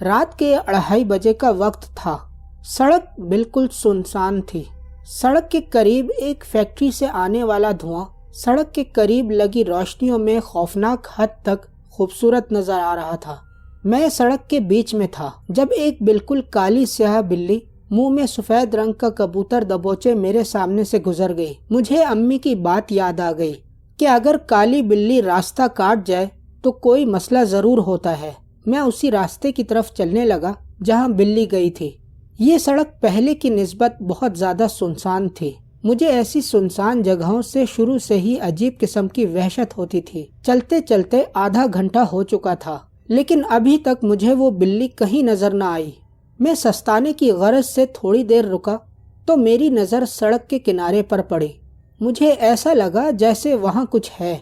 رات کے 2:30 بجے کا وقت تھا۔ سڑک بالکل سنسان تھی۔ سڑک کے قریب ایک فیکٹری سے آنے والا دھواں سڑک کے قریب لگی روشنیوں میں خوفناک حد تک خوبصورت نظر آ رہا تھا۔ میں سڑک کے بیچ میں تھا جب ایک بالکل کالی سیاہ بلی منہ میں سفید رنگ کا کبوتر دبوچے میرے سامنے سے گزر گئی۔ مجھے امی کی بات یاد آ گئی کہ اگر کالی بلی راستہ کاٹ جائے تو کوئی مسئلہ ضرور ہوتا ہے۔ میں اسی راستے کی طرف چلنے لگا جہاں بلی گئی تھی۔ یہ سڑک پہلے کی نسبت بہت زیادہ سنسان تھی۔ مجھے ایسی سنسان جگہوں سے شروع سے ہی عجیب قسم کی وحشت ہوتی تھی۔ چلتے چلتے آدھا گھنٹہ ہو چکا تھا لیکن ابھی تک مجھے وہ بلی کہیں نظر نہ آئی۔ میں سستانے کی غرض سے تھوڑی دیر رکا تو میری نظر سڑک کے کنارے پر پڑی۔ مجھے ایسا لگا جیسے وہاں کچھ ہے۔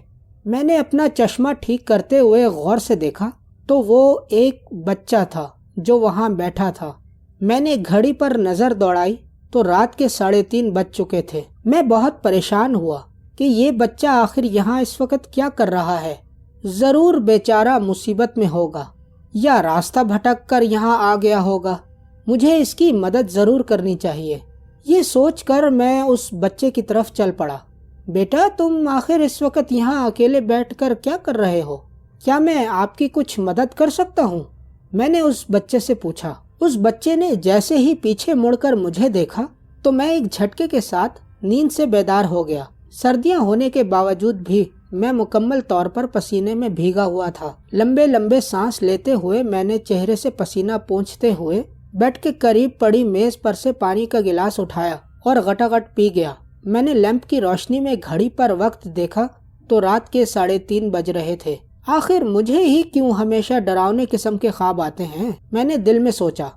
میں نے اپنا چشمہ ٹھیک کرتے ہوئے غور سے دیکھا تو وہ ایک بچہ تھا جو وہاں بیٹھا تھا۔ میں نے گھڑی پر نظر دوڑائی تو رات کے 3:30 بج چکے تھے۔ میں بہت پریشان ہوا کہ یہ بچہ آخر یہاں اس وقت کیا کر رہا ہے۔ ضرور بیچارہ مصیبت میں ہوگا یا راستہ بھٹک کر یہاں آ گیا ہوگا۔ مجھے اس کی مدد ضرور کرنی چاہیے۔ یہ سوچ کر میں اس بچے کی طرف چل پڑا۔ بیٹا، تم آخر اس وقت یہاں اکیلے بیٹھ کر کیا کر رہے ہو؟ کیا میں آپ کی کچھ مدد کر سکتا ہوں؟ میں نے اس بچے سے پوچھا۔ اس بچے نے جیسے ہی پیچھے مڑ کر مجھے دیکھا تو میں ایک جھٹکے کے ساتھ نیند سے بیدار ہو گیا۔ سردیاں ہونے کے باوجود بھی میں مکمل طور پر پسینے میں بھیگا ہوا تھا۔ لمبے لمبے سانس لیتے ہوئے میں نے چہرے سے پسینہ پونچھتے ہوئے بیڈ کے قریب پڑی میز پر سے پانی کا گلاس اٹھایا اور غٹاغٹ پی گیا۔ میں نے لیمپ کی روشنی میں گھڑی پر وقت دیکھا تو رات کے 3:30 بج رہے تھے۔ آخر مجھے ہی کیوں ہمیشہ ڈراؤنے قسم کے خواب آتے ہیں، میں نے دل میں سوچا،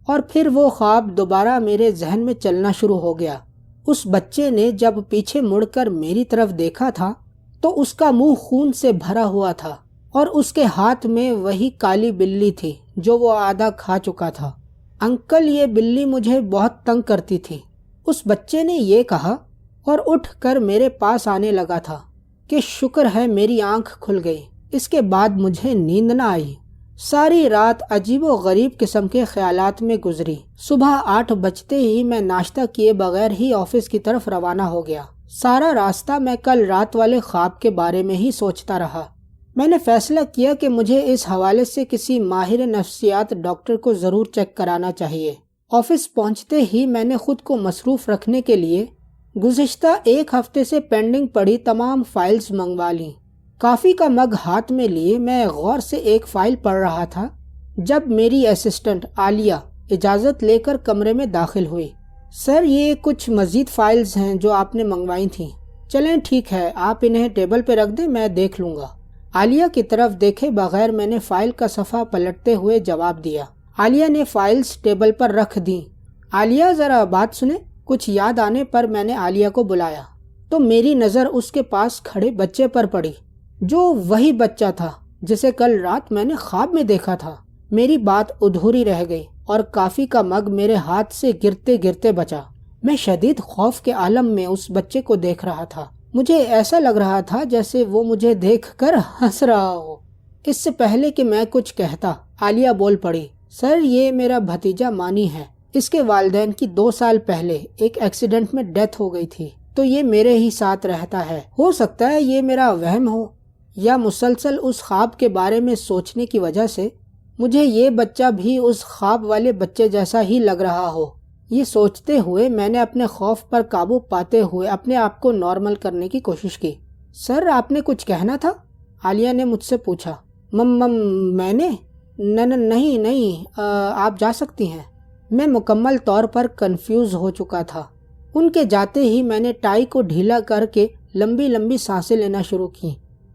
اور پھر وہ خواب دوبارہ میرے ذہن میں چلنا شروع ہو گیا۔ اس بچے نے جب پیچھے مڑ کر میری طرف دیکھا تھا تو اس کا منہ خون سے بھرا ہوا تھا اور اس کے ہاتھ میں وہی کالی بلی تھی جو وہ آدھا کھا چکا تھا۔ انکل، یہ بلی مجھے بہت تنگ کرتی تھی، اس بچے نے یہ کہا اور اٹھ کر میرے پاس آنے لگا تھا کہ شکر ہے میری آنکھ کھل گئی۔ اس کے بعد مجھے نیند نہ آئی۔ ساری رات عجیب و غریب قسم کے خیالات میں گزری۔ صبح 8 بجتے ہی میں ناشتہ کیے بغیر ہی آفس کی طرف روانہ ہو گیا۔ سارا راستہ میں کل رات والے خواب کے بارے میں ہی سوچتا رہا۔ میں نے فیصلہ کیا کہ مجھے اس حوالے سے کسی ماہر نفسیات ڈاکٹر کو ضرور چیک کرانا چاہیے۔ آفس پہنچتے ہی میں نے خود کو مصروف رکھنے کے لیے گزشتہ 1 ہفتے سے پینڈنگ پڑی تمام فائلز منگوا لیں۔ کافی کا مگ ہاتھ میں لیے میں غور سے ایک فائل پڑھ رہا تھا جب میری اسسٹنٹ عالیہ اجازت لے کر کمرے میں داخل ہوئی۔ سر، یہ کچھ مزید فائلز ہیں جو آپ نے منگوائی تھیں۔ چلیں ٹھیک ہے، آپ انہیں ٹیبل پہ رکھ دیں، میں دیکھ لوں گا۔ عالیہ کی طرف دیکھے بغیر میں نے فائل کا صفحہ پلٹتے ہوئے جواب دیا۔ عالیہ نے فائلز ٹیبل پر رکھ دیں۔ عالیہ، ذرا بات سنیں۔ کچھ یاد آنے پر میں نے عالیہ کو بلایا تو میری نظر اس کے پاس کھڑے بچے پر پڑی جو وہی بچہ تھا جسے کل رات میں نے خواب میں دیکھا تھا۔ میری بات ادھوری رہ گئی اور کافی کا مگ میرے ہاتھ سے گرتے گرتے بچا۔ میں شدید خوف کے عالم میں اس بچے کو دیکھ رہا تھا۔ مجھے ایسا لگ رہا تھا جیسے وہ مجھے دیکھ کر ہنس رہا ہو۔ اس سے پہلے کہ میں کچھ کہتا، عالیہ بول پڑی۔ سر، یہ میرا بھتیجا مانی ہے۔ اس کے والدین کی 2 سال پہلے ایک ایکسیڈنٹ میں ڈیتھ ہو گئی تھی تو یہ میرے ہی ساتھ رہتا ہے۔ ہو سکتا ہے یہ میرا وہم ہو یا مسلسل اس خواب کے بارے میں سوچنے کی وجہ سے مجھے یہ بچہ بھی اس خواب والے بچے جیسا ہی لگ رہا ہو۔ یہ سوچتے ہوئے میں نے اپنے خوف پر قابو پاتے ہوئے اپنے آپ کو نارمل کرنے کی کوشش کی۔ سر، آپ نے کچھ کہنا تھا؟ عالیہ نے مجھ سے پوچھا۔ میں نے نہیں، آپ جا سکتی ہیں۔ میں مکمل طور پر کنفیوز ہو چکا تھا۔ ان کے جاتے ہی میں نے ٹائی کو ڈھیلا کر کے لمبی لمبی سانسیں لینا شروع کی۔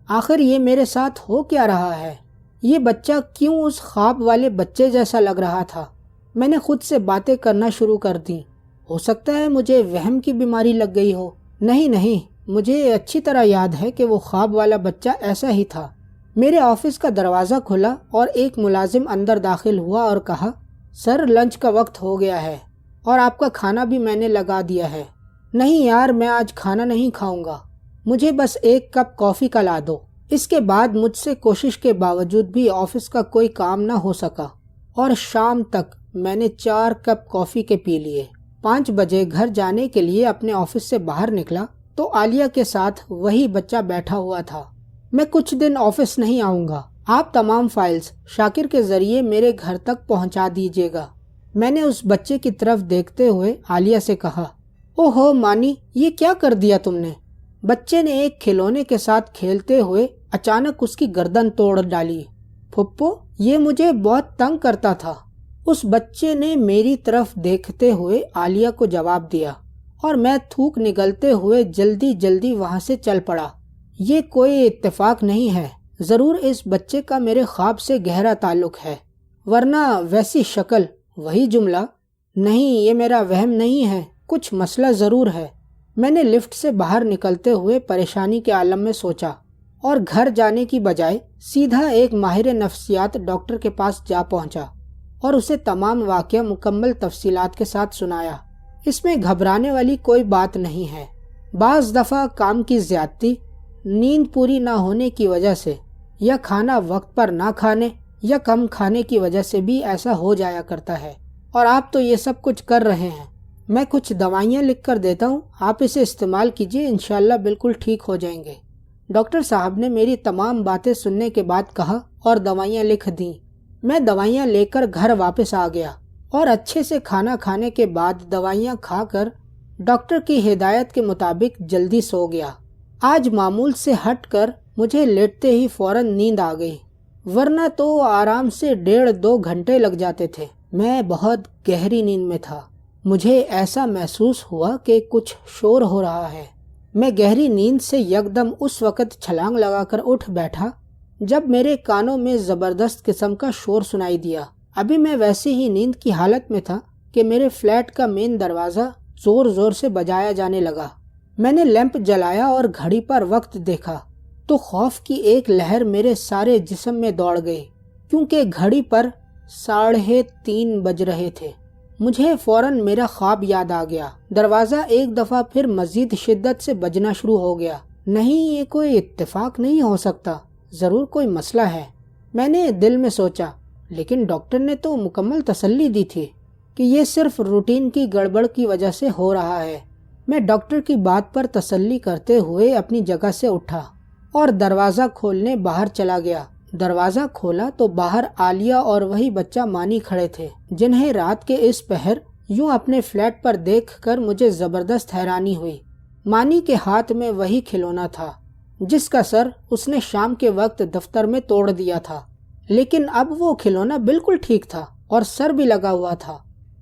آخر یہ میرے ساتھ ہو کیا رہا ہے؟ یہ بچہ کیوں اس خواب والے بچے جیسا لگ رہا تھا؟ میں نے خود سے باتیں کرنا شروع کر دیں۔ ہو سکتا ہے مجھے وہم کی بیماری لگ گئی ہو۔ نہیں، مجھے اچھی طرح یاد ہے کہ وہ خواب والا بچہ ایسا ہی تھا۔ میرے آفس کا دروازہ کھلا اور ایک ملازم اندر داخل ہوا اور کہا، سر، لنچ کا وقت ہو گیا ہے اور آپ کا کھانا بھی میں نے لگا دیا ہے۔ نہیں یار، میں آج کھانا نہیں کھاؤں گا، مجھے بس 1 کپ کافی کا لا دو۔ اس کے بعد مجھ سے کوشش کے باوجود بھی آفس کا کوئی کام نہ ہو سکا اور شام تک میں نے 4 کپ کافی کے پی لیے۔ 5 بجے گھر جانے کے لیے اپنے آفس سے باہر نکلا تو عالیہ کے ساتھ وہی بچہ بیٹھا ہوا تھا۔ میں کچھ دن آفس نہیں آؤں گا، آپ تمام فائلز شاکر کے ذریعے میرے گھر تک پہنچا دیجیے گا۔ میں نے اس بچے کی طرف دیکھتے ہوئے عالیہ سے کہا، اوہو مانی، یہ کیا کر دیا تم نے؟ بچے نے ایک کھلونے کے ساتھ کھیلتے ہوئے اچانک اس کی گردن توڑ ڈالی۔ پھپھو، یہ مجھے بہت تنگ کرتا تھا، اس بچے نے میری طرف دیکھتے ہوئے عالیہ کو جواب دیا، اور میں تھوک نگلتے ہوئے جلدی جلدی وہاں سے چل پڑا۔ یہ کوئی اتفاق نہیں ہے، ضرور اس بچے کا میرے خواب سے گہرا تعلق ہے، ورنہ ویسی شکل، وہی جملہ۔ نہیں، یہ میرا وہم نہیں ہے، کچھ مسئلہ ضرور ہے۔ میں نے لفٹ سے باہر نکلتے ہوئے پریشانی کے عالم میں سوچا، اور گھر جانے کی بجائے سیدھا ایک ماہر نفسیات ڈاکٹر کے پاس جا پہنچا اور اسے تمام واقعہ مکمل تفصیلات کے ساتھ سنایا۔ اس میں گھبرانے والی کوئی بات نہیں ہے۔ بعض دفعہ کام کی زیادتی، نیند پوری نہ ہونے کی وجہ سے، یا کھانا وقت پر نہ کھانے یا کم کھانے کی وجہ سے بھی ایسا ہو جایا کرتا ہے، اور آپ تو یہ سب کچھ کر رہے ہیں۔ میں کچھ دوائیاں لکھ کر دیتا ہوں، آپ اسے استعمال کیجئے، انشاءاللہ بالکل ٹھیک ہو جائیں گے۔ ڈاکٹر صاحب نے میری تمام باتیں سننے کے بعد کہا اور دوائیاں لکھ دیں۔ میں دوائیاں لے کر گھر واپس آ گیا اور اچھے سے کھانا کھانے کے بعد دوائیاں کھا کر ڈاکٹر کی ہدایت کے مطابق جلدی سو گیا۔ آج معمول سے ہٹ کر مجھے لیٹتے ہی فوراً نیند آ گئی، ورنہ تو آرام سے 1.5-2 گھنٹے لگ جاتے تھے۔ میں بہت گہری نیند میں تھا۔ مجھے ایسا محسوس ہوا کہ کچھ شور ہو رہا ہے۔ میں گہری نیند سے یکدم اس وقت چھلانگ لگا کر اٹھ بیٹھا جب میرے کانوں میں زبردست قسم کا شور سنائی دیا۔ ابھی میں ویسی ہی نیند کی حالت میں تھا کہ میرے فلیٹ کا مین دروازہ زور زور سے بجایا جانے لگا۔ میں نے لیمپ جلایا اور گھڑی پر وقت دیکھا تو خوف کی ایک لہر میرے سارے جسم میں دوڑ گئی، کیونکہ گھڑی پر 3:30 بج رہے تھے۔ مجھے فوراً میرا خواب یاد آ گیا۔ دروازہ ایک دفعہ پھر مزید شدت سے بجنا شروع ہو گیا۔ نہیں، یہ کوئی اتفاق نہیں ہو سکتا، ضرور کوئی مسئلہ ہے، میں نے دل میں سوچا، لیکن ڈاکٹر نے تو مکمل تسلی دی تھی کہ یہ صرف روٹین کی گڑبڑ کی وجہ سے ہو رہا ہے۔ میں ڈاکٹر کی بات پر تسلی کرتے ہوئے اپنی جگہ سے اٹھا اور دروازہ کھولنے باہر چلا گیا۔ دروازہ کھولا تو باہر عالیہ اور وہی بچہ مانی کھڑے تھے، جنہیں رات کے اس پہر یوں اپنے فلیٹ پر دیکھ کر مجھے زبردست حیرانی ہوئی۔ مانی کے ہاتھ میں وہی کھلونا تھا جس کا سر اس نے شام کے وقت دفتر میں توڑ دیا تھا، لیکن اب وہ کھلونا بالکل ٹھیک تھا اور سر بھی لگا ہوا تھا۔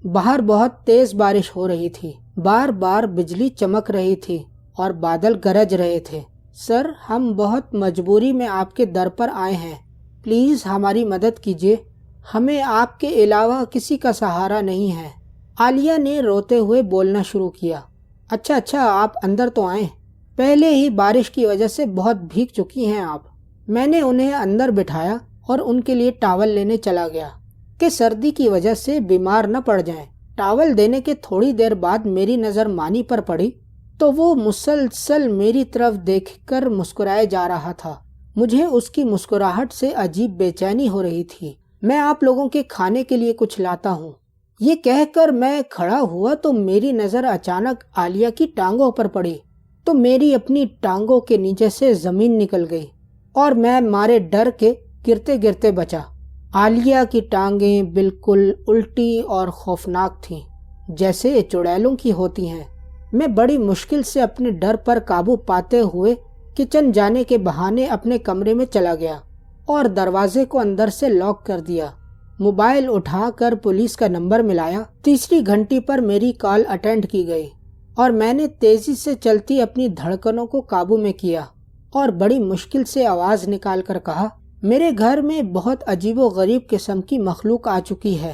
باہر بہت تیز بارش ہو رہی تھی، بار بار بجلی چمک رہی تھی اور بادل گرج رہے تھے۔ سر، ہم بہت مجبوری میں آپ کے در پر آئے ہیں، پلیز ہماری مدد کیجیے، ہمیں آپ کے علاوہ کسی کا سہارا نہیں ہے۔ عالیہ نے روتے ہوئے بولنا شروع کیا۔ اچھا، آپ اندر تو آئیں، پہلے ہی بارش کی وجہ سے بہت بھیگ چکی ہیں آپ۔ میں نے انہیں اندر بٹھایا اور ان کے لیے ٹاول لینے چلا گیا کہ سردی کی وجہ سے بیمار نہ پڑ جائیں۔ ٹاول دینے کے تھوڑی دیر بعد میری نظر مانی پر پڑی تو وہ مسلسل میری طرف دیکھ کر مسکرائے جا رہا تھا۔ مجھے اس کی مسکراہٹ سے عجیب بے چینی ہو رہی تھی۔ میں آپ لوگوں کے کھانے کے لیے کچھ لاتا ہوں، یہ کہہ کر میں کھڑا ہوا تو میری نظر اچانک عالیہ کی ٹانگوں پر پڑی تو میری اپنی ٹانگوں کے نیچے سے زمین نکل گئی اور میں مارے ڈر کے گرتے گرتے بچا۔ عالیہ کی ٹانگیں بالکل الٹی اور خوفناک تھیں، جیسے چڑیلوں کی ہوتی ہیں۔ میں بڑی مشکل سے اپنے ڈر پر قابو پاتے ہوئے کچن جانے کے بہانے اپنے کمرے میں چلا گیا اور دروازے کو اندر سے لاک کر دیا۔ موبائل اٹھا کر پولیس کا نمبر ملایا۔ تیسری گھنٹی پر میری کال اٹینڈ کی گئی اور میں نے تیزی سے چلتی اپنی دھڑکنوں کو قابو میں کیا اور بڑی مشکل سے آواز نکال کر کہا، میرے گھر میں بہت عجیب و غریب قسم کی مخلوق آ چکی ہے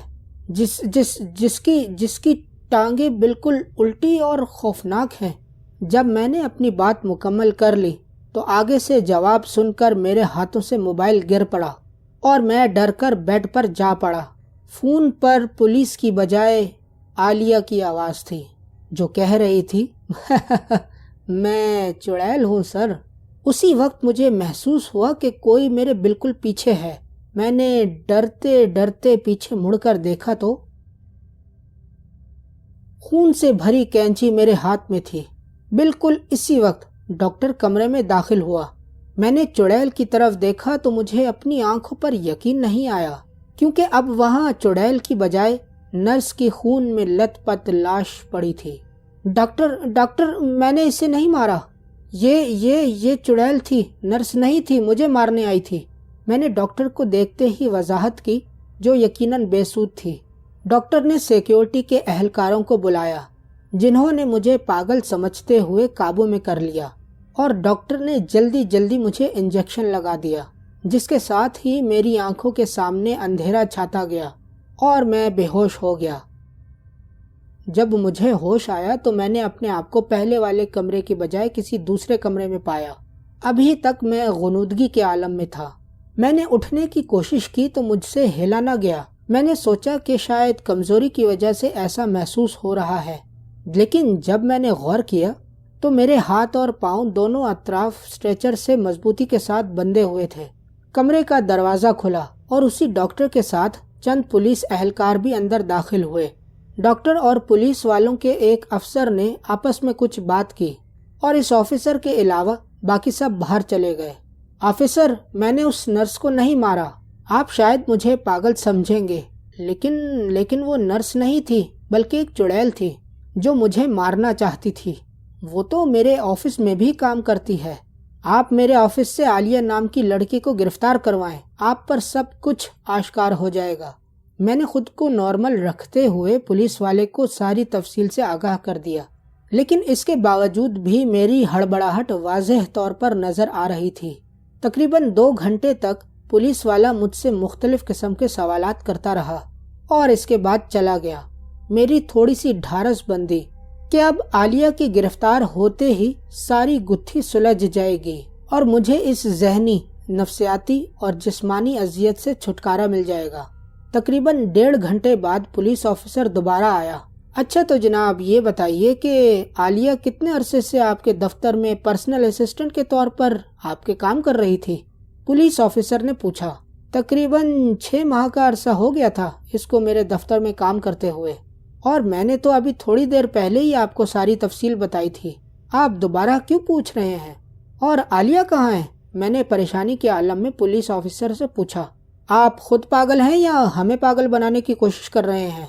جس کی ٹانگیں بالکل الٹی اور خوفناک ہیں۔ جب میں نے اپنی بات مکمل کر لی تو آگے سے جواب سن کر میرے ہاتھوں سے موبائل گر پڑا اور میں ڈر کر بیڈ پر جا پڑا۔ فون پر پولیس کی بجائے عالیہ کی آواز تھی جو کہہ رہی تھی میں چڑیل ہوں سر۔ اسی وقت مجھے محسوس ہوا کہ کوئی میرے بالکل پیچھے ہے میں نے ڈرتے ڈرتے پیچھے مڑ کر دیکھا تو خون سے بھری کینچی میرے ہاتھ میں تھی۔ بالکل اسی وقت ڈاکٹر کمرے میں داخل ہوا۔ میں نے چڑیل کی طرف دیکھا تو مجھے اپنی آنکھوں پر یقین نہیں آیا، کیونکہ اب وہاں چڑیل کی بجائے نرس کی خون میں لت پت لاش پڑی تھی۔ ڈاکٹر میں نے اسے نہیں مارا، یہ چڑیل تھی، نرس نہیں تھی، مجھے مارنے آئی تھی۔ میں نے ڈاکٹر کو دیکھتے ہی وضاحت کی، جو یقیناً بے سود تھی۔ ڈاکٹر نے سیکیورٹی کے اہلکاروں کو بلایا، جنہوں نے مجھے پاگل سمجھتے ہوئے قابو میں کر لیا، اور ڈاکٹر نے جلدی مجھے انجیکشن لگا دیا، جس کے ساتھ ہی میری آنکھوں کے سامنے اندھیرا چھاتا گیا اور میں بے ہوش ہو گیا۔ جب مجھے ہوش آیا تو میں نے اپنے آپ کو پہلے والے کمرے کی بجائے کسی دوسرے کمرے میں پایا۔ ابھی تک میں غنودگی کے عالم میں تھا۔ میں نے اٹھنے کی کوشش کی تو مجھ سے ہلا نہ گیا۔ میں نے سوچا کہ شاید کمزوری کی وجہ سے ایسا محسوس ہو رہا ہے، لیکن جب میں نے غور کیا تو میرے ہاتھ اور پاؤں دونوں اطراف اسٹریچر سے مضبوطی کے ساتھ بندھے ہوئے تھے۔ کمرے کا دروازہ کھلا اور اسی ڈاکٹر کے ساتھ چند پولیس اہلکار بھی اندر داخل ہوئے۔ ڈاکٹر اور پولیس والوں کے ایک افسر نے آپس میں کچھ بات کی اور اس آفیسر کے علاوہ باقی سب باہر چلے گئے۔ آفیسر، میں نے اس نرس کو نہیں مارا۔ آپ شاید مجھے پاگل سمجھیں گے، لیکن وہ نرس نہیں تھی، بلکہ ایک چڑیل تھی جو مجھے مارنا چاہتی تھی۔ وہ تو میرے آفس میں بھی کام کرتی ہے۔ آپ میرے آفس سے عالیہ نام کی لڑکی کو گرفتار کروائیں، آپ پر سب کچھ آشکار ہو جائے گا۔ میں نے خود کو نارمل رکھتے ہوئے پولیس والے کو ساری تفصیل سے آگاہ کر دیا، لیکن اس کے باوجود بھی میری ہڑبڑاہٹ واضح طور پر نظر آ رہی تھی۔ تقریباً 2 گھنٹے تک پولیس والا مجھ سے مختلف قسم کے سوالات کرتا رہا اور اس کے بعد چلا گیا۔ میری تھوڑی سی ڈھارس بندی کہ اب عالیہ کی گرفتار ہوتے ہی ساری گتھی سلجھ جائے گی اور مجھے اس ذہنی، نفسیاتی اور جسمانی اذیت سے چھٹکارا مل جائے گا۔ تقریباً 1.5 گھنٹے بعد پولیس آفیسر دوبارہ آیا۔ اچھا تو جناب، یہ بتائیے کہ عالیہ کتنے عرصے سے آپ کے دفتر میں پرسنل اسسٹنٹ کے طور پر آپ کے کام کر رہی تھی؟ پولیس آفیسر نے پوچھا۔ تقریباً 6 ماہ کا عرصہ ہو گیا تھا اس کو میرے دفتر میں کام کرتے ہوئے، اور میں نے تو ابھی تھوڑی دیر پہلے ہی آپ کو ساری تفصیل بتائی تھی۔ آپ دوبارہ کیوں پوچھ رہے ہیں؟ اور عالیہ کہاں ہے؟ میں نے پریشانی کے عالم میں پولیس آفیسر سے پوچھا۔ آپ خود پاگل ہیں یا ہمیں پاگل بنانے کی کوشش کر رہے ہیں؟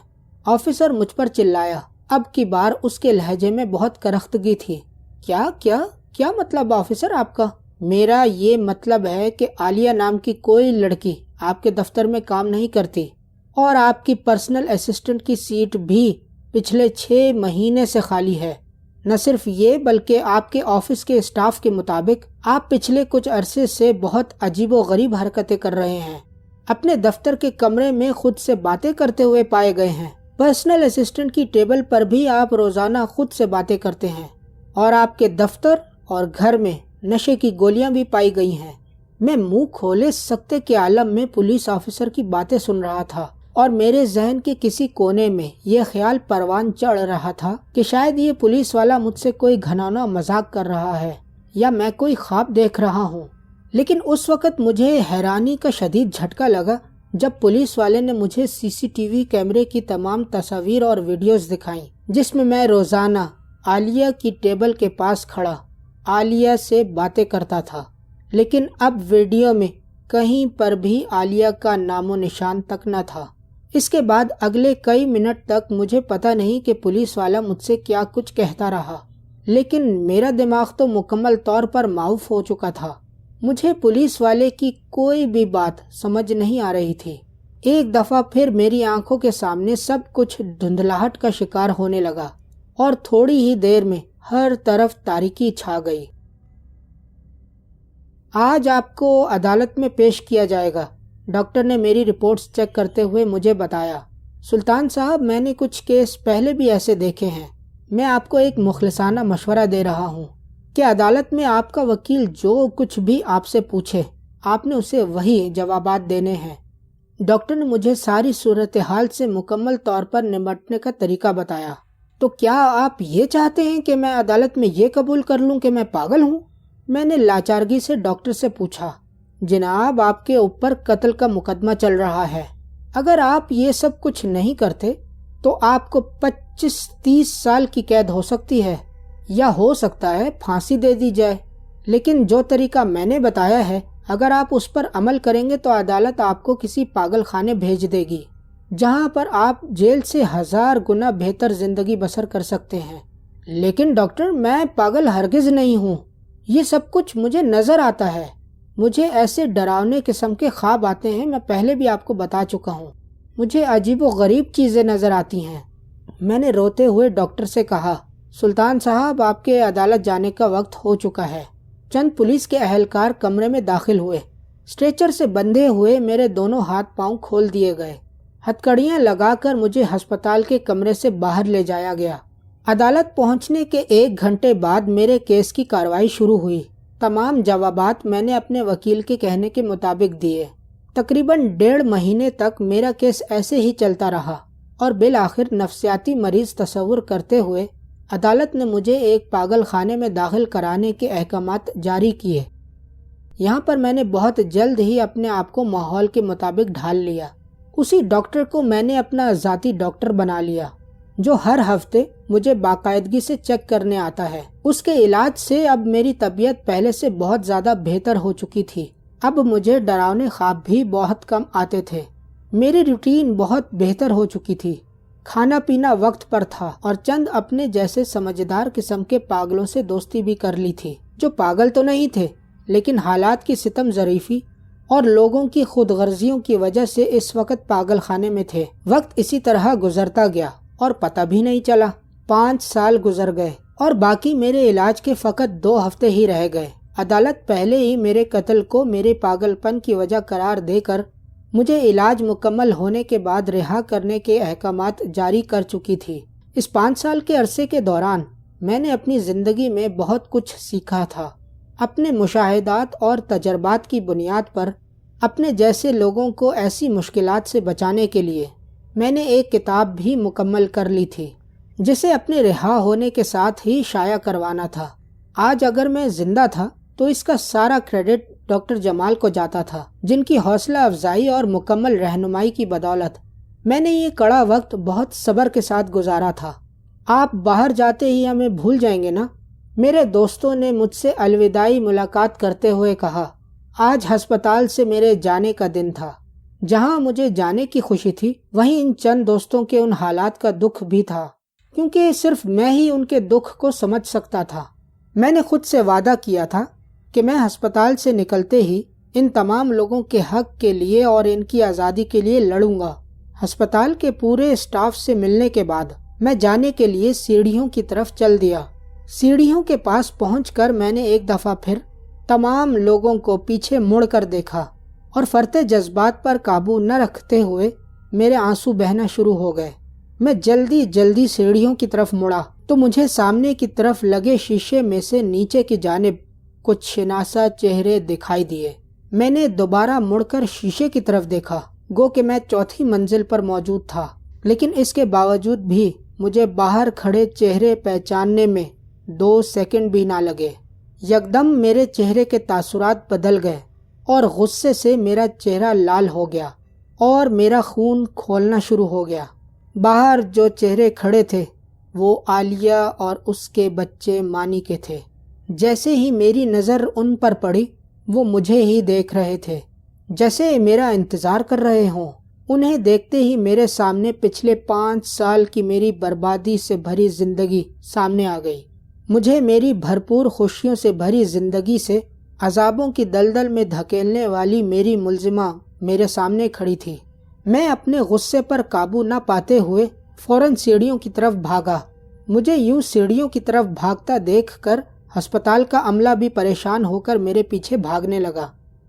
آفیسر مجھ پر چلایا۔ اب کی بار اس کے لہجے میں بہت کرختگی تھی۔ کیا مطلب آفیسر آپ کا؟ میرا یہ مطلب ہے کہ عالیہ نام کی کوئی لڑکی آپ کے دفتر میں کام نہیں کرتی، اور آپ کی پرسنل اسسٹنٹ کی سیٹ بھی پچھلے 6 مہینے سے خالی ہے۔ نہ صرف یہ بلکہ آپ کے آفس کے اسٹاف کے مطابق آپ پچھلے کچھ عرصے سے بہت عجیب و غریب حرکتیں کر رہے ہیں۔ اپنے دفتر کے کمرے میں خود سے باتیں کرتے ہوئے پائے گئے ہیں۔ پرسنل اسسٹنٹ کی ٹیبل پر بھی آپ روزانہ خود سے باتیں کرتے ہیں، اور آپ کے دفتر اور گھر میں نشے کی گولیاں بھی پائی گئی ہیں۔ میں منہ کھولے سکتے کے عالم میں پولیس آفیسر کی باتیں سن رہا تھا، اور میرے ذہن کے کسی کونے میں یہ خیال پروان چڑھ رہا تھا کہ شاید یہ پولیس والا مجھ سے کوئی گھناؤنا مذاق کر رہا ہے، یا میں کوئی خواب دیکھ رہا ہوں۔ لیکن اس وقت مجھے حیرانی کا شدید جھٹکا لگا جب پولیس والے نے مجھے CCTV کیمرے کی تمام تصاویر اور ویڈیوز دکھائیں، جس میں روزانہ عالیہ کی ٹیبل کے پاس کھڑا عالیہ سے باتیں کرتا تھا۔ لیکن اب ویڈیو میں کہیں پر بھی عالیہ کا نام و نشان تک نہ تھا۔ اس کے بعد اگلے کئی منٹ تک مجھے پتہ نہیں کہ پولیس والا مجھ سے کیا کچھ کہتا رہا، لیکن میرا دماغ تو مکمل طور پر معاف ہو چکا تھا۔ مجھے پولیس والے کی کوئی بھی بات سمجھ نہیں آ رہی تھی۔ ایک دفعہ پھر میری آنکھوں کے سامنے سب کچھ دھندلاہٹ کا شکار ہونے لگا، اور تھوڑی ہی دیر میں ہر طرف تاریکی چھا گئی۔ آج آپ کو عدالت میں پیش کیا جائے گا، ڈاکٹر نے میری رپورٹس چیک کرتے ہوئے مجھے بتایا۔ سلطان صاحب، میں نے کچھ کیس پہلے بھی ایسے دیکھے ہیں۔ میں آپ کو ایک مخلصانہ مشورہ دے رہا ہوں کہ عدالت میں آپ کا وکیل جو کچھ بھی آپ سے پوچھے، آپ نے اسے وہی جوابات دینے ہیں۔ ڈاکٹر نے مجھے ساری صورتحال سے مکمل طور پر نمٹنے کا طریقہ بتایا۔ تو کیا آپ یہ چاہتے ہیں کہ میں عدالت میں یہ قبول کر لوں کہ میں پاگل ہوں؟ میں نے لاچارگی سے ڈاکٹر سے پوچھا۔ جناب آپ کے اوپر قتل کا مقدمہ چل رہا ہے، اگر آپ یہ سب کچھ نہیں کرتے تو آپ کو 25-30 سال کی قید ہو سکتی ہے، یا ہو سکتا ہے پھانسی دے دی جائے۔ لیکن جو طریقہ میں نے بتایا ہے، اگر آپ اس پر عمل کریں گے تو عدالت آپ کو کسی پاگل خانے بھیج دے گی، جہاں پر آپ جیل سے 1000 گنا بہتر زندگی بسر کر سکتے ہیں۔ لیکن ڈاکٹر، میں پاگل ہرگز نہیں ہوں، یہ سب کچھ مجھے نظر آتا ہے، مجھے ایسے ڈراونے قسم کے خواب آتے ہیں، میں پہلے بھی آپ کو بتا چکا ہوں، مجھے عجیب و غریب چیزیں نظر آتی ہیں۔ میں نے روتے ہوئے ڈاکٹر سے کہا، سلطان صاحب آپ کے عدالت جانے کا وقت ہو چکا ہے۔ چند پولیس کے اہلکار کمرے میں داخل ہوئے، اسٹریچر سے بندھے ہوئے میرے دونوں ہاتھ پاؤں کھول دیے گئے، ہتھکڑیاں لگا کر مجھے ہسپتال کے کمرے سے باہر لے جایا گیا۔ عدالت پہنچنے کے 1 گھنٹے بعد میرے کیس کی کارروائی شروع ہوئی۔ تمام جوابات میں نے اپنے وکیل کے کہنے کے مطابق دیے۔ تقریباً 1.5 مہینے تک میرا کیس ایسے ہی چلتا رہا اور بالآخر نفسیاتی مریض تصور کرتے ہوئے عدالت نے مجھے ایک پاگل خانے میں داخل کرانے کے احکامات جاری کیے۔ یہاں پر میں نے بہت جلد ہی اپنے آپ کو ماحول کے مطابق ڈھال لیا۔ اسی ڈاکٹر کو میں نے اپنا ذاتی ڈاکٹر بنا لیا، جو ہر ہفتے مجھے باقاعدگی سے چیک کرنے آتا ہے۔ اس کے علاج سے اب میری طبیعت پہلے سے بہت زیادہ بہتر ہو چکی تھی۔ اب مجھے ڈراونے خواب بھی بہت کم آتے تھے۔ میری روٹین بہت بہتر ہو چکی تھی، کھانا پینا وقت پر تھا اور چند اپنے جیسے سمجھدار قسم کے پاگلوں سے دوستی بھی کر لی تھی، جو پاگل تو نہیں تھے لیکن حالات کی ستم ظریفی اور لوگوں کی خود غرضیوں کی وجہ سے اس وقت پاگل خانے میں تھے۔ وقت اسی طرح گزرتا گیا اور پتہ بھی نہیں چلا۔ 5 سال گزر گئے اور باقی میرے علاج کے فقط 2 ہفتے ہی رہ گئے۔ عدالت پہلے ہی میرے قتل کو میرے پاگل پن کی وجہ قرار دے کر مجھے علاج مکمل ہونے کے بعد رہا کرنے کے احکامات جاری کر چکی تھی۔ اس 5 سال کے عرصے کے دوران میں نے اپنی زندگی میں بہت کچھ سیکھا تھا۔ اپنے مشاہدات اور تجربات کی بنیاد پر اپنے جیسے لوگوں کو ایسی مشکلات سے بچانے کے لیے میں نے ایک کتاب بھی مکمل کر لی تھی، جسے اپنے رہا ہونے کے ساتھ ہی شائع کروانا تھا۔ آج اگر میں زندہ تھا تو اس کا سارا کریڈٹ ڈاکٹر جمال کو جاتا تھا، جن کی حوصلہ افزائی اور مکمل رہنمائی کی بدولت میں نے یہ کڑا وقت بہت صبر کے ساتھ گزارا تھا۔ آپ باہر جاتے ہی ہمیں بھول جائیں گے نا؟ میرے دوستوں نے مجھ سے الوداعی ملاقات کرتے ہوئے کہا۔ آج ہسپتال سے میرے جانے کا دن تھا۔ جہاں مجھے جانے کی خوشی تھی، وہیں ان چند دوستوں کے ان حالات کا دکھ بھی تھا، کیونکہ صرف میں ہی ان کے دکھ کو سمجھ سکتا تھا۔ میں نے خود سے وعدہ کیا تھا کہ میں ہسپتال سے نکلتے ہی ان تمام لوگوں کے حق کے لیے اور ان کی آزادی کے لیے لڑوں گا۔ ہسپتال کے پورے اسٹاف سے ملنے کے بعد میں جانے کے لیے سیڑھیوں کی طرف چل دیا۔ سیڑھیوں کے پاس پہنچ کر میں نے ایک دفعہ پھر تمام لوگوں کو پیچھے مڑ کر دیکھا اور فرتے جذبات پر قابو نہ رکھتے ہوئے میرے آنسو بہنا شروع ہو گئے۔ میں جلدی سیڑھیوں کی طرف مڑا تو مجھے سامنے کی طرف لگے شیشے میں سے نیچے کی جانب کچھ شناسا چہرے دکھائی دیے۔ میں نے دوبارہ مڑ کر شیشے کی طرف دیکھا، گو کہ میں 4تھی منزل پر موجود تھا، لیکن اس کے باوجود بھی مجھے باہر کھڑے چہرے پہچاننے میں 2 سیکنڈ بھی نہ لگے۔ یکدم میرے چہرے کے تاثرات بدل گئے اور غصے سے میرا چہرہ لال ہو گیا اور میرا خون کھولنا شروع ہو گیا۔ باہر جو چہرے کھڑے تھے وہ عالیہ اور اس کے بچے مانی کے تھے۔ جیسے ہی میری نظر ان پر پڑی، وہ مجھے ہی دیکھ رہے تھے، جیسے میرا انتظار کر رہے ہوں۔ انہیں دیکھتے ہی میرے سامنے پچھلے 5 سال کی میری بربادی سے بھری زندگی سامنے آ گئی۔ مجھے میری بھرپور خوشیوں سے بھری زندگی سے عذابوں کی دلدل میں دھکیلنے والی میری ملزمہ میرے سامنے کھڑی تھی۔ میں اپنے غصے پر قابو نہ پاتے ہوئے فوراً سیڑھیوں کی طرف بھاگا۔ مجھے یوں سیڑھیوں کی طرف بھاگتا دیکھ کر ہسپتال کا عملہ بھی پریشان ہو کر میرے پیچھے بھاگنے لگا۔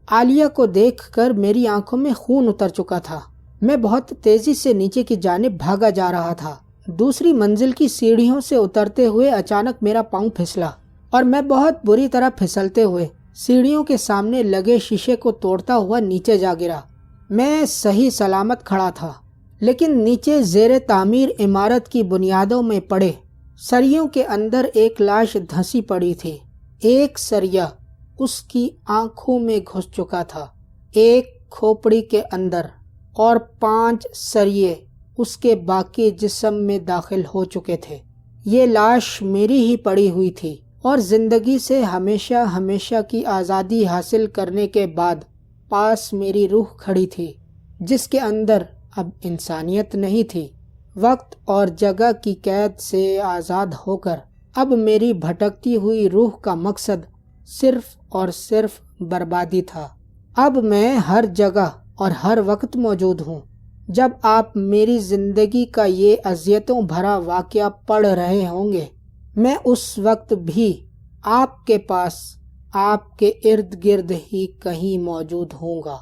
عالیہ کو دیکھ کر میری آنکھوں میں خون اتر چکا تھا۔ میں بہت تیزی سے نیچے کی جانب بھاگا جا رہا تھا۔ دوسری منزل کی سیڑھیوں سے اترتے ہوئے اچانک میرا پاؤں پھسلا اور میں بہت بری طرح پھسلتے ہوئے سیڑھیوں کے سامنے لگے شیشے کو توڑتا ہوا نیچے جا گرا۔ میں صحیح سلامت کھڑا تھا، لیکن نیچے زیر تعمیر عمارت کی بنیادوں میں پڑے سریوں کے اندر ایک لاش دھنسی پڑی تھی۔ ایک سریا اس کی آنکھوں میں گھس چکا تھا، ایک کھوپڑی کے اندر، اور 5 سریے اس کے باقی جسم میں داخل ہو چکے تھے۔ یہ لاش میری ہی پڑی ہوئی تھی، اور زندگی سے ہمیشہ ہمیشہ کی آزادی حاصل کرنے کے بعد پاس میری روح کھڑی تھی، جس کے اندر اب انسانیت نہیں تھی۔ وقت اور جگہ کی قید سے آزاد ہو کر اب میری بھٹکتی ہوئی روح کا مقصد صرف اور صرف بربادی تھا۔ اب میں ہر جگہ اور ہر وقت موجود ہوں۔ جب آپ میری زندگی کا یہ اذیتوں بھرا واقعہ پڑھ رہے ہوں گے، میں اس وقت بھی آپ کے پاس، آپ کے ارد گرد ہی کہیں موجود ہوں گا۔